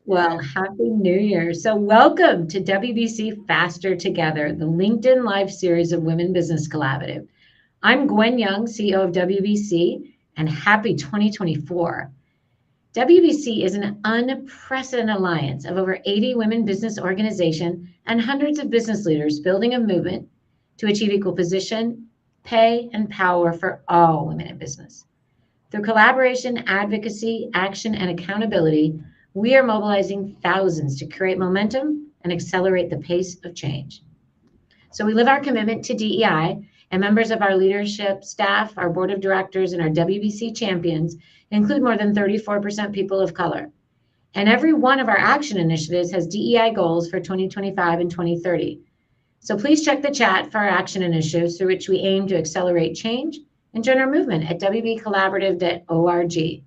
Well, happy New Year. So, welcome to WBC Faster Together, the LinkedIn Live series of Women Business Collaborative. I'm Gwen Young, CEO of WBC, and happy 2024. WBC is an unprecedented alliance of over 80 women business organizations and hundreds of business leaders building a movement to achieve equal position, pay, and power for all women in business. Through collaboration, advocacy, action, and accountability, we are mobilizing thousands to create momentum and accelerate the pace of change. So we live our commitment to DEI, and members of our leadership staff, our board of directors, and our WBC champions include more than 34% people of color. And every one of our action initiatives has DEI goals for 2025 and 2030. So please check the chat for our action initiatives through which we aim to accelerate change and join our movement at wbcollaborative.org.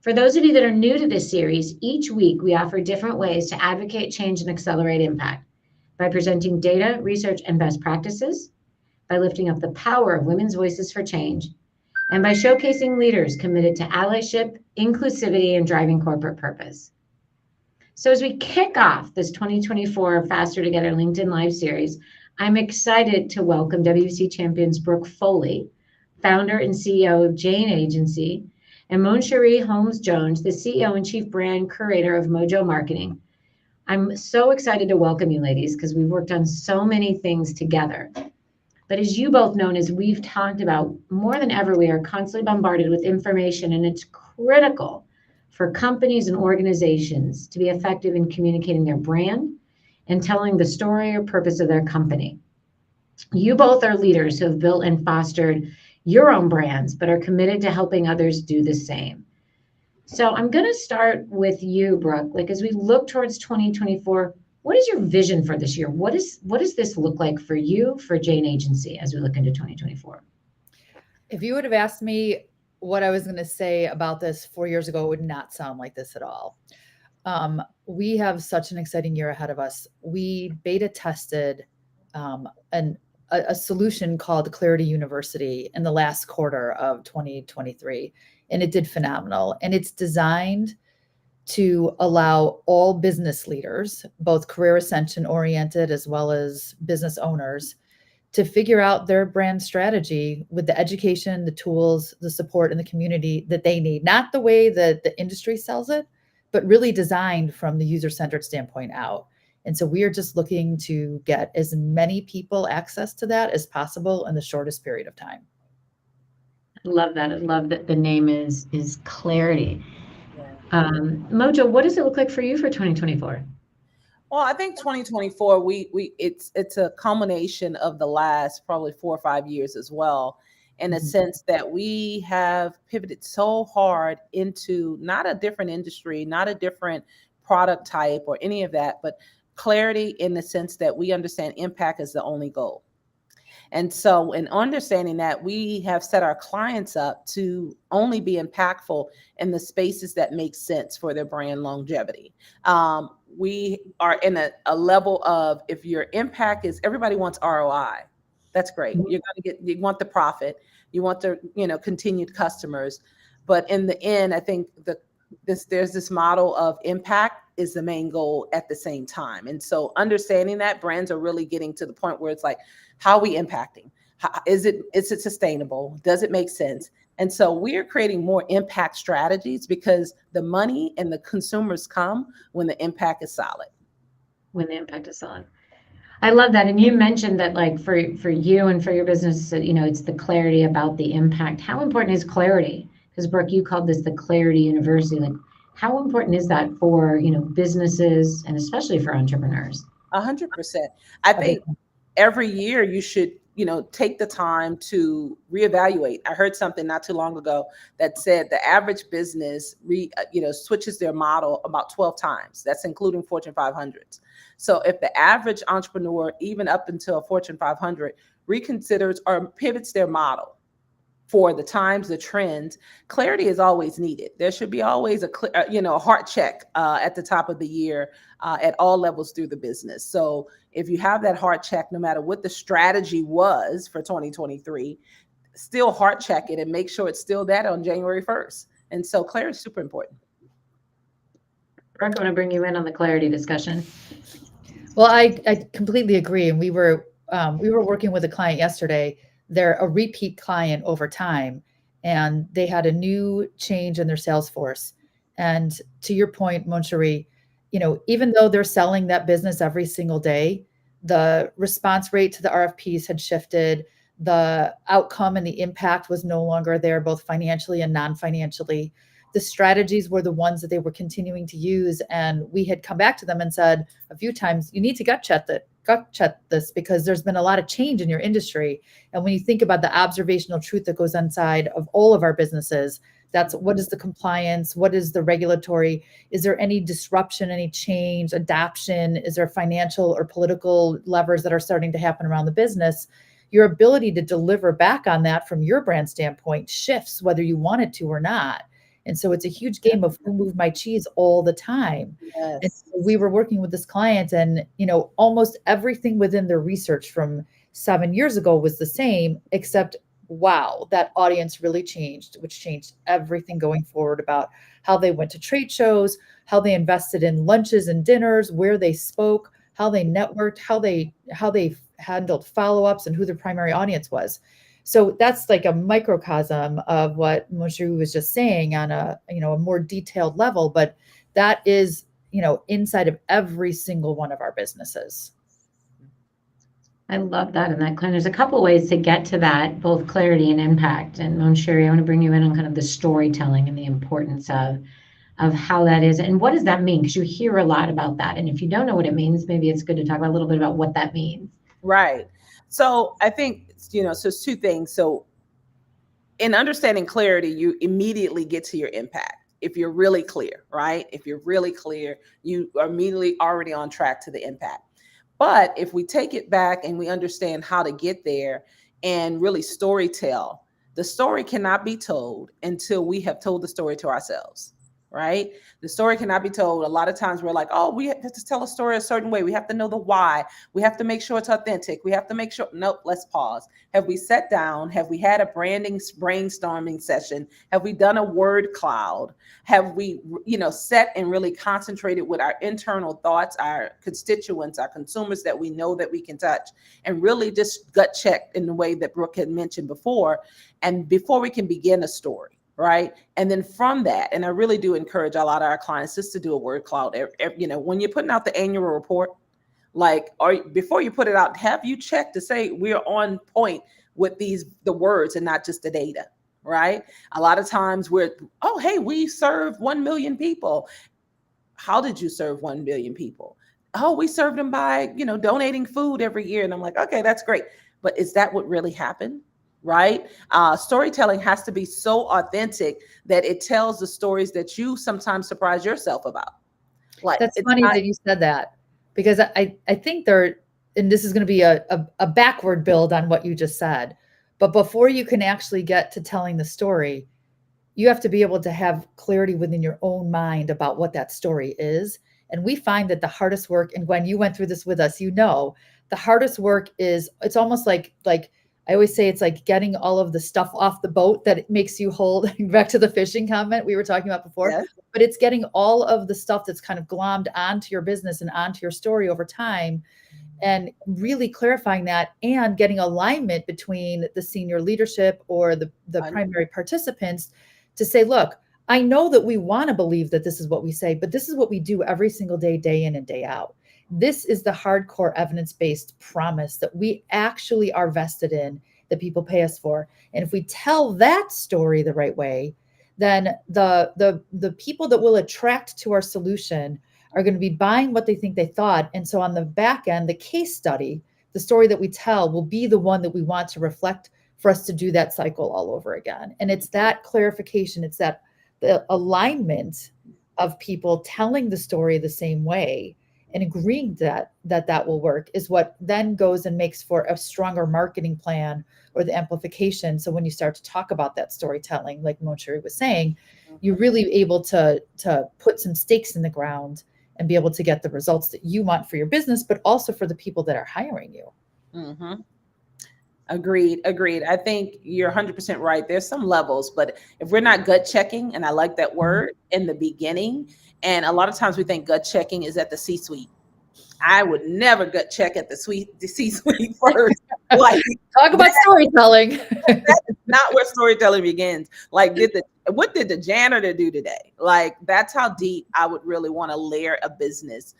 For those of you that are new to this series, each week we offer different ways to advocate change and accelerate impact by presenting data, research, and best practices, by lifting up the power of women's voices for change, and by showcasing leaders committed to allyship, inclusivity, and driving corporate purpose. So as we kick off this 2024 Faster Together LinkedIn Live series, I'm excited to welcome WBC champions Brooke Foley, founder and CEO of Jane Agency, and Monchieré Holmes-Jones, the CEO and Chief Brand Curator of Mojo Marketing. I'm so excited to welcome you, ladies, because we've worked on so many things together. But as you both know, as we've talked about, more than ever, we are constantly bombarded with information, and it's critical for companies and organizations to be effective in communicating their brand and telling the story or purpose of their company. You both are leaders who have built and fostered your own brands, but are committed to helping others do the same. So I'm going to start with you, Brooke. Like, as we look towards 2024, what is your vision for this year? What does this look like for you, for Jane Agency, as we look into 2024? If you would have asked me what I was going to say about this 4 years ago, it would not sound like this at all. We have such an exciting year ahead of us. We beta tested a solution called Clarity University in the last quarter of 2023, and it did phenomenal. And it's designed to allow all business leaders, both career ascension oriented as well as business owners, to figure out their brand strategy with the education, the tools, the support, and the community that they need. Not the way that the industry sells it, but really designed from the user-centered standpoint out. And so we are just looking to get as many people access to that as possible in the shortest period of time. I love that. I love that the name is Clarity. Mojo, what does it look like for you for 2024? Well, I think 2024, it's a culmination of the last probably 4 or 5 years as well, in a sense that we have pivoted so hard into not a different industry, not a different product type or any of that, but clarity in the sense that we understand impact is the only goal. And so in understanding that, we have set our clients up to only be impactful in the spaces that make sense for their brand longevity. We are in a level of, if your impact is, everybody wants ROI. That's great. You're going to you want the profit, you want the, continued customers. But in the end, I think there's this model of impact is the main goal at the same time. And so understanding that, brands are really getting to the point where it's like, how are we impacting? Is it sustainable? Does it make sense? And so we are creating more impact strategies because the money and the consumers come when the impact is solid. When the impact is solid. I love that. And you mentioned that, like, for you and for your business, it's the clarity about the impact. How important is clarity? Because Brooke, you called this the Clarity University. Like, how important is that for, businesses and especially for entrepreneurs? 100%. I think every year you should, take the time to reevaluate. I heard something not too long ago that said the average business, switches their model about 12 times. That's including Fortune 500s. So if the average entrepreneur, even up until a Fortune 500, reconsiders or pivots their model for the times, the trends, clarity is always needed. There should be always a heart check at the top of the year at all levels through the business. So if you have that heart check, no matter what the strategy was for 2023, still heart check it and make sure it's still that on January 1st. And so clarity is super important. Brooke, I want to bring you in on the clarity discussion. Well, I completely agree. And we were working with a client yesterday. They're a repeat client over time, and they had a new change in their sales force. And to your point, Monchieré, even though they're selling that business every single day, the response rate to the RFPs had shifted. The outcome and the impact was no longer there, both financially and non-financially. The strategies were the ones that they were continuing to use. And we had come back to them and said a few times, you need to gut check this because there's been a lot of change in your industry. And when you think about the observational truth that goes inside of all of our businesses, that's what is the compliance? What is the regulatory? Is there any disruption, any change, adoption? Is there financial or political levers that are starting to happen around the business? Your ability to deliver back on that from your brand standpoint shifts whether you want it to or not. And so it's a huge game of who moved my cheese all the time. Yes. And so we were working with this client, and almost everything within their research from 7 years ago was the same, except wow, that audience really changed, which changed everything going forward about how they went to trade shows, how they invested in lunches and dinners, where they spoke, how they networked, how they handled follow-ups, and who their primary audience was. So that's like a microcosm of what Monchieré was just saying on a more detailed level, but that is inside of every single one of our businesses. I love that. And there's a couple ways to get to that, both clarity and impact. And Monchieré, I want to bring you in on kind of the storytelling and the importance of how that is. And what does that mean? Because you hear a lot about that. And if you don't know what it means, maybe it's good to talk about a little bit about what that means. Right. So I think, so it's two things. So in understanding clarity, you immediately get to your impact. If you're really clear, right? If you're really clear, you are immediately already on track to the impact. But if we take it back and we understand how to get there and really storytell, the story cannot be told until we have told the story to ourselves, right? The story cannot be told. A lot of times we're like, oh, we have to tell a story a certain way. We have to know the why. We have to make sure it's authentic. We have to make sure, nope, let's pause. Have we sat down? Have we had a brainstorming session? Have we done a word cloud? Have we, sat and really concentrated with our internal thoughts, our constituents, our consumers that we know that we can touch, and really just gut check in the way that Brooke had mentioned before, and before we can begin a story. Right. And then from that, and I really do encourage a lot of our clients just to do a word cloud. When you're putting out the annual report, before you put it out, have you checked to say we're on point with the words and not just the data. Right. A lot of times we serve 1 million people. How did you serve 1 million people? Oh, we served them by, donating food every year. And I'm like, okay, that's great. But is that what really happened? Right? Storytelling has to be so authentic that it tells the stories that you sometimes surprise yourself about. That's funny that you said that, because I think and this is going to be a backward build on what you just said, but before you can actually get to telling the story, you have to be able to have clarity within your own mind about what that story is. And we find that the hardest work, and Gwen, you went through this with us, the hardest work it's almost like I always say it's like getting all of the stuff off the boat that it makes you hold, back to the fishing comment we were talking about before, yes. But it's getting all of the stuff that's kind of glommed onto your business and onto your story over time, and really clarifying that and getting alignment between the senior leadership or the primary participants to say, look, I know that we want to believe that this is what we say, but this is what we do every single day, day in and day out. This is the hardcore evidence-based promise that we actually are vested in, that people pay us for. And if we tell that story the right way, then the people that will attract to our solution are going to be buying what they think they thought. And so on the back end, the case study, the story that we tell, will be the one that we want to reflect for us to do that cycle all over again. And it's that clarification, it's that the alignment of people telling the story the same way and agreeing that will work is what then goes and makes for a stronger marketing plan or the amplification. So when you start to talk about that storytelling, like Monchieré was saying, you're really able to put some stakes in the ground and be able to get the results that you want for your business, but also for the people that are hiring you. Mm-hmm. Agreed. I think you're 100% right. There's some levels, but if we're not gut checking, and I like that word, in the beginning, And a lot of times we think gut checking is at the C-suite. I would never gut check at the C-suite first. Like, talk about storytelling. That is not where storytelling begins. Like, what did the janitor do today? Like, that's how deep I would really want to layer a business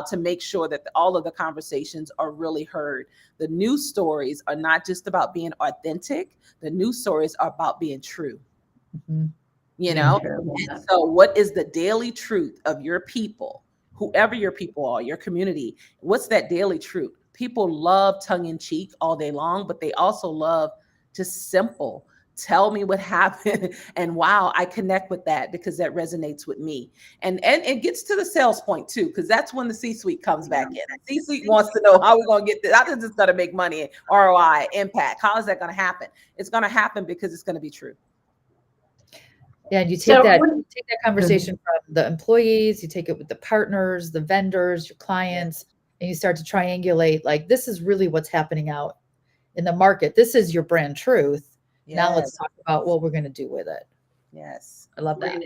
to make sure that all of the conversations are really heard. The news stories are not just about being authentic. The news stories are about being true. Mm-hmm. You know, and so what is the daily truth of your people, whoever your people are, your community? What's that daily truth? People love tongue in cheek all day long, but they also love just simple. Tell me what happened. And wow, I connect with that because that resonates with me. And it gets to the sales point too, because that's when the C-suite comes back in. The C-suite wants to know how we're going to get this. How is this going to make money, ROI, impact? How is that going to happen? It's going to happen because it's going to be true. Yeah, and you take that conversation from the employees, you take it with the partners, the vendors, your clients, and you start to triangulate, like, this is really what's happening out in the market. This is your brand truth. Yes. Now let's talk about what we're going to do with it. Yes. I love that.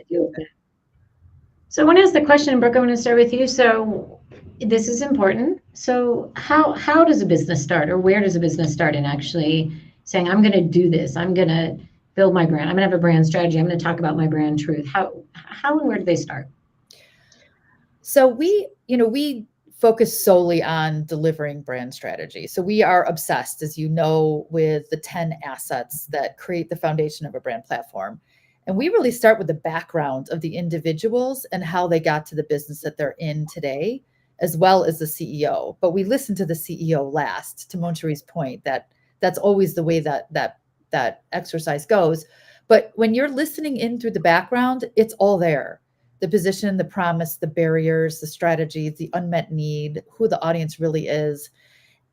So I want to ask the question, Brooke, I'm going to start with you. So this is important. So how does a business start, or where does a business start in actually saying, I'm going to do this, I'm going to build my brand, I'm going to have a brand strategy, I'm going to talk about my brand truth? How and where do they start? So we focus solely on delivering brand strategy. So we are obsessed, as you know, with the 10 assets that create the foundation of a brand platform. And we really start with the background of the individuals and how they got to the business that they're in today, as well as the CEO. But we listen to the CEO last, to Monchieré's point, that's always the way that exercise goes. But when you're listening in through the background, it's all there. The position, the promise, the barriers, the strategies, the unmet need, who the audience really is.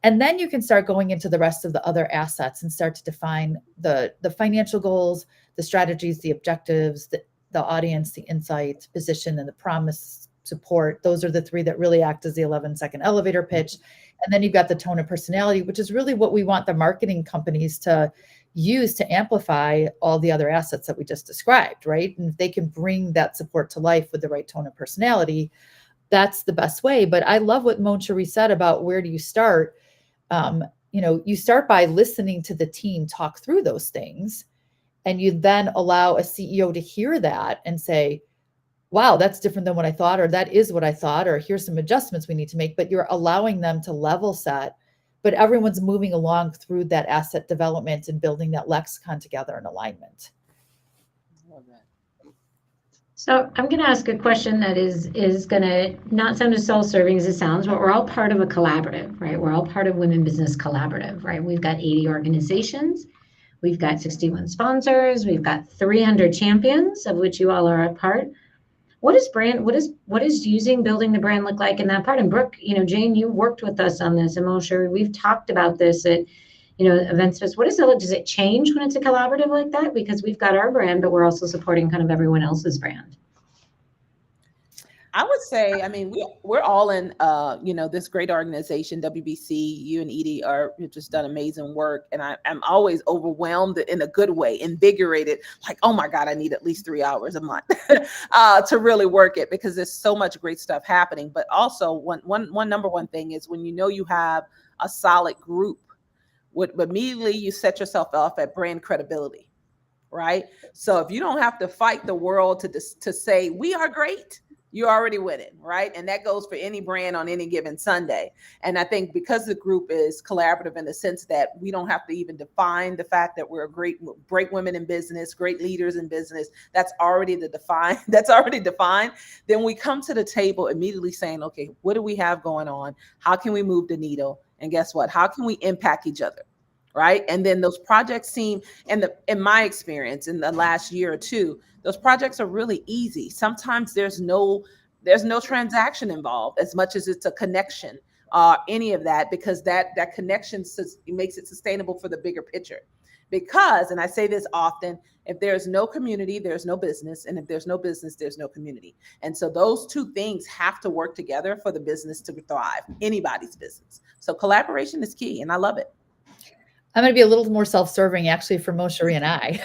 And then you can start going into the rest of the other assets and start to define the financial goals, the strategies, the objectives, the audience, the insights, position, and the promise, support. Those are the three that really act as the 11-second elevator pitch. And then you've got the tone of personality, which is really what we want the marketing companies to use to amplify all the other assets that we just described, right? And if they can bring that support to life with the right tone of personality, that's the best way. But I love what Monchieré said about where do you start? You start by listening to the team talk through those things, and you then allow a CEO to hear that and say, wow, that's different than what I thought, or that is what I thought, or here's some adjustments we need to make. But you're allowing them to level set, but everyone's moving along through that asset development and building that lexicon together in alignment. Love that. So I'm going to ask a question that is going to not sound as self-serving as it sounds, but we're all part of a collaborative, right? We're all part of Women Business Collaborative, right? We've got 80 organizations. We've got 61 sponsors. We've got 300 champions, of which you all are a part. What is using building the brand look like in that part? And Brooke, Jane, you worked with us on this, and Monchieré, we've talked about this at, events. What does it change when it's a collaborative like that? Because we've got our brand, but we're also supporting kind of everyone else's brand. I would say, we're all in, this great organization, WBC. You and Edie have just done amazing work. And I'm always overwhelmed in a good way, invigorated, like, oh my God, I need at least 3 hours a month to really work it, because there's so much great stuff happening. But also one number one thing is when you have a solid group, immediately you set yourself off at brand credibility, right? So if you don't have to fight the world to say we are great, you're already winning, right? And that goes for any brand on any given Sunday. And I think because the group is collaborative in the sense that we don't have to even define the fact that we're great women in business, great leaders in business, that's already defined. Then we come to the table immediately saying, okay, what do we have going on? How can we move the needle? And guess what? How can we impact each other? Right. And then those projects seem, in my experience in the last year or two, those projects are really easy. Sometimes there's no transaction involved as much as it's a connection, any of that, because that connection makes it sustainable for the bigger picture. Because, and I say this often, if there's no community, there's no business. And if there's no business, there's no community. And so those two things have to work together for the business to thrive, anybody's business. So collaboration is key, and I love it. I'm going to be a little more self-serving, actually, for Monchieré and I.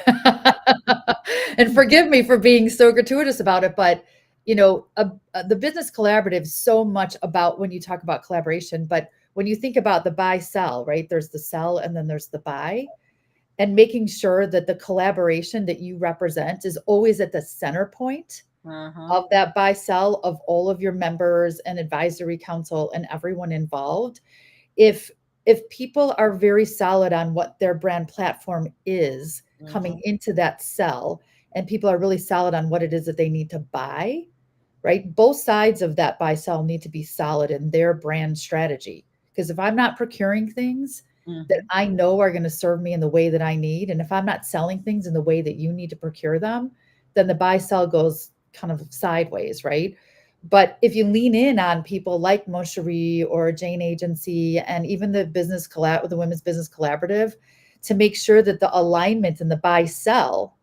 And forgive me for being so gratuitous about it, but the business collaborative is so much about when you talk about collaboration, but when you think about the buy sell, right? There's the sell and then there's the buy, and making sure that the collaboration that you represent is always at the center point of that buy sell of all of your members and advisory council and everyone involved. If people are very solid on what their brand platform is coming into that sell, and people are really solid on what it is that they need to buy, right? Both sides of that buy sell need to be solid in their brand strategy. Because if I'm not procuring things that I know are going to serve me in the way that I need, and if I'm not selling things in the way that you need to procure them, then the buy sell goes kind of sideways, right? But if you lean in on people like Monchieré or Jane Agency and even the Women's Business Collaborative, to make sure that the alignment in the buy sell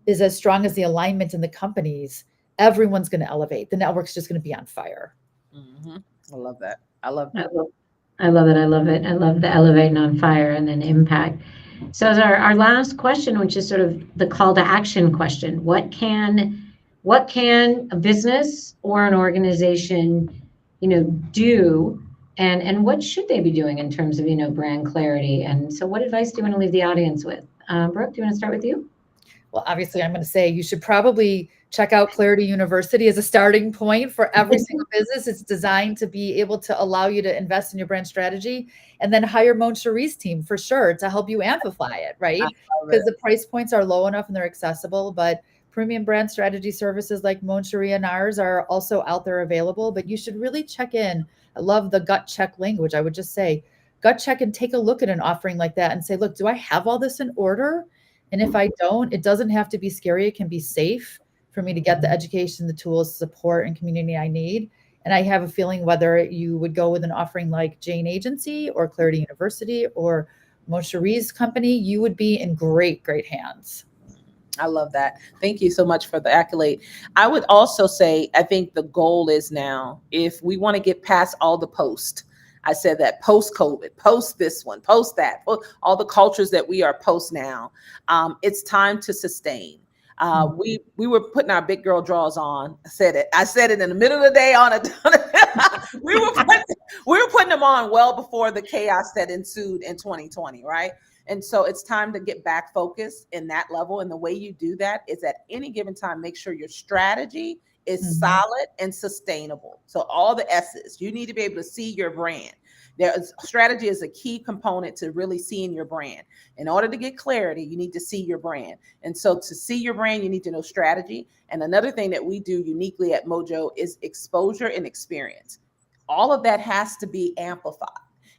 is as strong as the alignment in the companies, everyone's going to elevate. The network's just going to be on fire. I love that. I love that. I love it. I love it. I love the elevating on fire and then impact. So as our last question, which is sort of the call to action question, what can a business or an organization, do, and what should they be doing in terms of, brand clarity? And so what advice do you want to leave the audience with? Brooke, do you want to start with you? Well, obviously, I'm going to say you should probably check out Clarity University as a starting point for every single business. It's designed to be able to allow you to invest in your brand strategy, and then hire Moncheré's team for sure to help you amplify it, right? Because the price points are low enough and they're accessible, but premium brand strategy services like Monchieré and ours are also out there available, but you should really check in. I love the gut check language. I would just say gut check and take a look at an offering like that and say, look, do I have all this in order? And if I don't, it doesn't have to be scary. It can be safe for me to get the education, the tools, support, and community I need. And I have a feeling whether you would go with an offering like Jane Agency or Clarity University or Moncheré's company, you would be in great, great hands. I love that. Thank you so much for the accolade. I would also say, I think the goal is now, if we want to get past all the post, I said that post-COVID, post this one, post that, all the cultures that we are post now, it's time to sustain. We were putting our big girl draws on. I said it in the middle of the day on it. we were putting them on well before the chaos that ensued in 2020, right? And so it's time to get back focused in that level. And the way you do that is at any given time, make sure your strategy is solid and sustainable. So all the S's, you need to be able to see your brand. Strategy is a key component to really seeing your brand. In order to get clarity, you need to see your brand. And so to see your brand, you need to know strategy. And another thing that we do uniquely at Mojo is exposure and experience. All of that has to be amplified.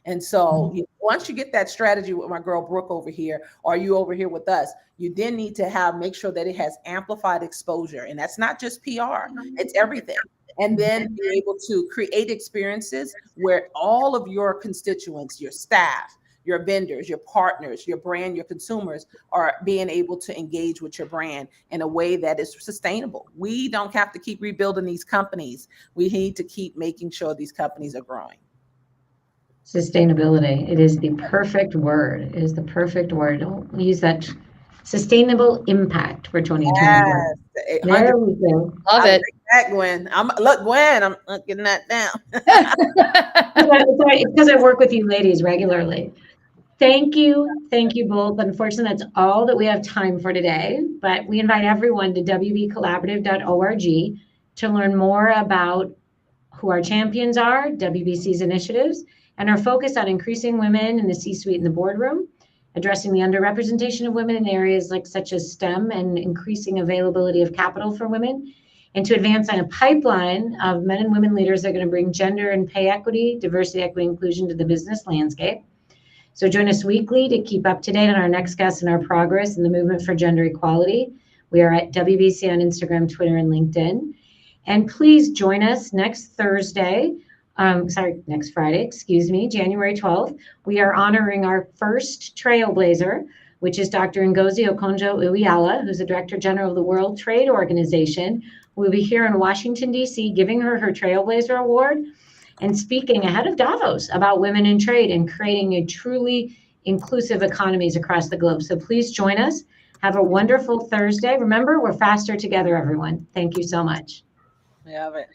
And so once you get that strategy with my girl Brooke over here, or you over here with us, you then need to make sure that it has amplified exposure. And that's not just PR, it's everything. And then be able to create experiences where all of your constituents, your staff, your vendors, your partners, your brand, your consumers are being able to engage with your brand in a way that is sustainable. We don't have to keep rebuilding these companies. We need to keep making sure these companies are growing. Sustainability. It is the perfect word. It is the perfect word. Don't use that. Sustainable impact for 2021. Yes, there we go. Love it. That, Gwen. Gwen, I'm getting that down. Because I work with you ladies regularly. Thank you both. Unfortunately, that's all that we have time for today, but we invite everyone to wbcollaborative.org to learn more about who our champions are, WBC's initiatives, and our focus on increasing women in the C-suite and the boardroom, addressing the underrepresentation of women in areas such as STEM and increasing availability of capital for women, and to advance on a pipeline of men and women leaders that are going to bring gender and pay equity, diversity, equity, inclusion to the business landscape. So join us weekly to keep up to date on our next guests and our progress in the movement for gender equality. We are at WBC on Instagram, Twitter, and LinkedIn. And please join us next Friday, January 12th. We are honoring our first trailblazer, which is Dr. Ngozi Okonjo-Iweala, who's the Director General of the World Trade Organization. We'll be here in Washington, D.C., giving her Trailblazer Award and speaking ahead of Davos about women in trade and creating a truly inclusive economies across the globe. So please join us. Have a wonderful Thursday. Remember, we're faster together, everyone. Thank you so much. We haven't.